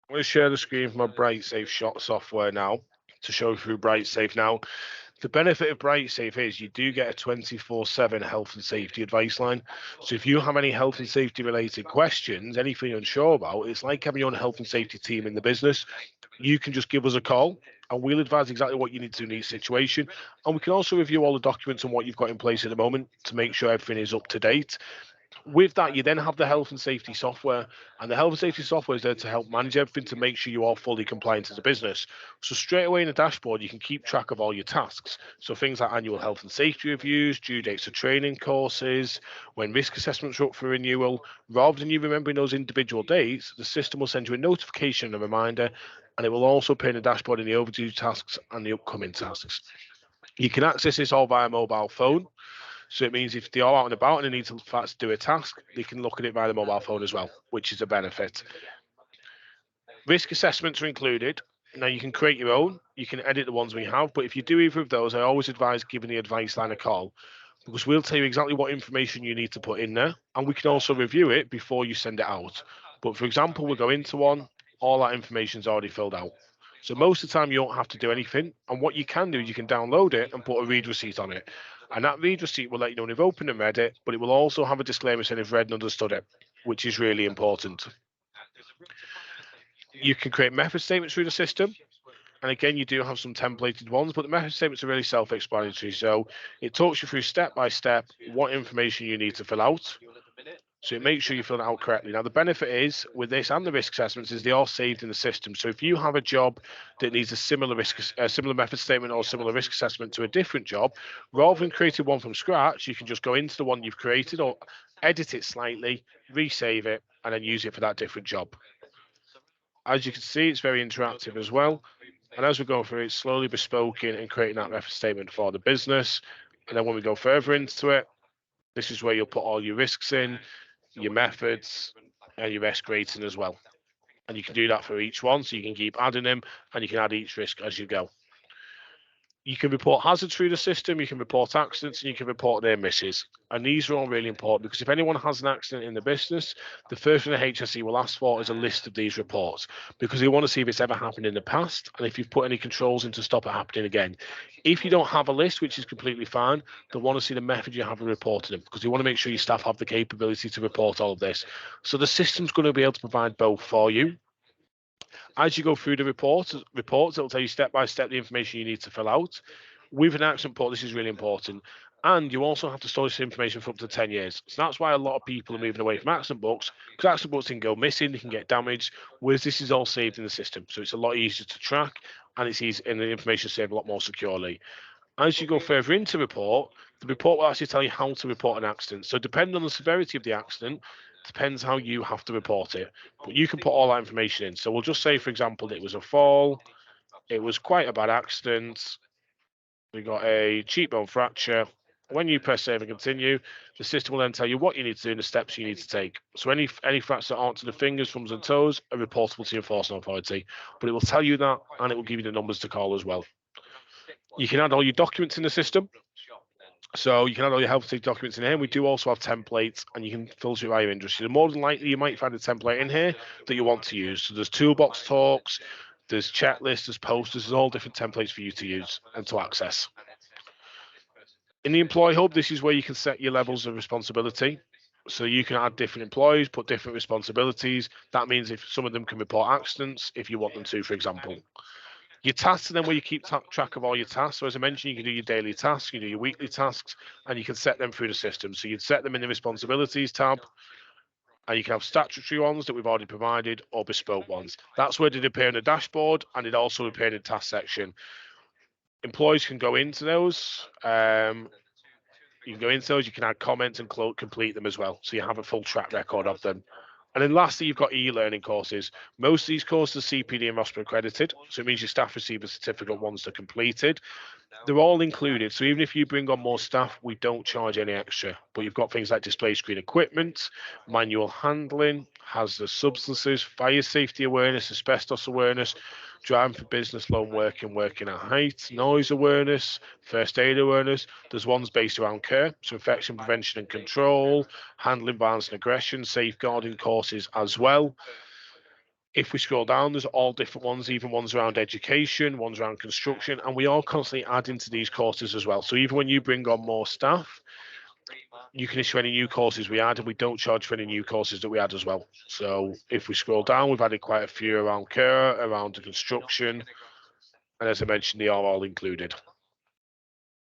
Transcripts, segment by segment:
I'm going to share the screen for my BrightSafe shot software now to show through BrightSafe now. The benefit of BrightSafe is you do get a 24/7 health and safety advice line. So if you have any health and safety related questions, anything you're unsure about, it's like having your own health and safety team in the business. You can just give us a call and we'll advise exactly what you need to do in each situation. And we can also review all the documents and what you've got in place at the moment to make sure everything is up to date. With that, you then have the health and safety software, and the health and safety software is there to help manage everything to make sure you are fully compliant as a business. So straight away in the dashboard, you can keep track of all your tasks. So things like annual health and safety reviews, due dates of training courses, when risk assessments are up for renewal. Rather than you remembering those individual dates, the system will send you a notification and a reminder, and it will also appear in the dashboard in the overdue tasks and the upcoming tasks. You can access this all via mobile phone. So it means if they are out and about and they need to in fact do a task, they can look at it via the mobile phone as well, which is a benefit. Risk assessments are included. Now you can create your own, you can edit the ones we have, but if you do either of those, I always advise giving the advice line a call because we'll tell you exactly what information you need to put in there and we can also review it before you send it out. But for example, we'll go into one, all that information is already filled out. So most of the time you don't have to do anything. And what you can do is you can download it and put a read receipt on it. And that read receipt will let you know when you've opened and read it, but it will also have a disclaimer saying if read and understood it, which is really important. You can create method statements through the system. And again, you do have some templated ones, but the method statements are really self-explanatory. So it talks you through step by step what information you need to fill out. So it makes sure you fill it out correctly. Now, the benefit is with this and the risk assessments is they are saved in the system. So if you have a job that needs a similar method statement or similar risk assessment to a different job, rather than creating one from scratch, you can just go into the one you've created or edit it slightly, resave it, and then use it for that different job. As you can see, it's very interactive as well. And as we go through it, slowly bespoking and creating that method statement for the business. And then when we go further into it, this is where you'll put all your risks in, your methods, and your risk rating as well. And you can do that for each one. So you can keep adding them and you can add each risk as you go. You can report hazards through the system, you can report accidents, and you can report near misses. And these are all really important because if anyone has an accident in the business, the first thing the HSE will ask for is a list of these reports because they want to see if it's ever happened in the past and if you've put any controls in to stop it happening again. If you don't have a list, which is completely fine, they'll want to see the method you have of reporting them because you want to make sure your staff have the capability to report all of this. So the system's going to be able to provide both for you. As you go through the reports, it'll tell you step by step the information you need to fill out. With an accident report, this is really important. And you also have to store this information for up to 10 years. So that's why a lot of people are moving away from accident books, because accident books can go missing, they can get damaged, whereas this is all saved in the system. So it's a lot easier to track and it's easy and the information is saved a lot more securely. As you go further into the report will actually tell you how to report an accident. So depending on the severity of the accident, depends how you have to report it. But you can put all that information in. So we'll just say, for example, it was a fall, it was quite a bad accident, we got a cheekbone fracture. When you press save and continue, the system will then tell you what you need to do and the steps you need to take. So any fractures that aren't to the fingers, thumbs, and toes are reportable to your enforcement authority. But it will tell you that, and it will give you the numbers to call as well. You can add all your documents in the system. So you can add all your health and safety documents in here. We do also have templates, and you can filter it by your industry. And more than likely, you might find a template in here that you want to use. So there's toolbox talks, there's checklists, there's posters, there's all different templates for you to use and to access. In the employee hub, this is where you can set your levels of responsibility. So you can add different employees, put different responsibilities. That means if some of them can report accidents, if you want them to, for example. Your tasks are then where you keep track of all your tasks. So as I mentioned, you can do your daily tasks, you do your weekly tasks, and you can set them through the system. So you'd set them in the responsibilities tab, and you can have statutory ones that we've already provided or bespoke ones. That's where they appear in the dashboard, and it also appear in the task section. Employees can go into those. You can go into those, you can add comments and complete them as well. So you have a full track record of them. And then lastly, you've got e-learning courses. Most of these courses are CPD and ROSPA accredited. So it means your staff receive a certificate once they're completed. They're all included. So even if you bring on more staff, we don't charge any extra. But you've got things like display screen equipment, manual handling, hazardous substances, fire safety awareness, asbestos awareness, driving for business, loan working, working at height, noise awareness, first aid awareness. There's ones based around care, so infection prevention and control, handling violence and aggression, safeguarding courses as well. If we scroll down, there's all different ones, even ones around education, ones around construction, and we are constantly adding to these courses as well. So even when you bring on more staff, you can issue any new courses we add, and we don't charge for any new courses that we add as well. So if we scroll down, we've added quite a few around care, around the construction, and as I mentioned, they are all included.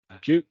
Thank you.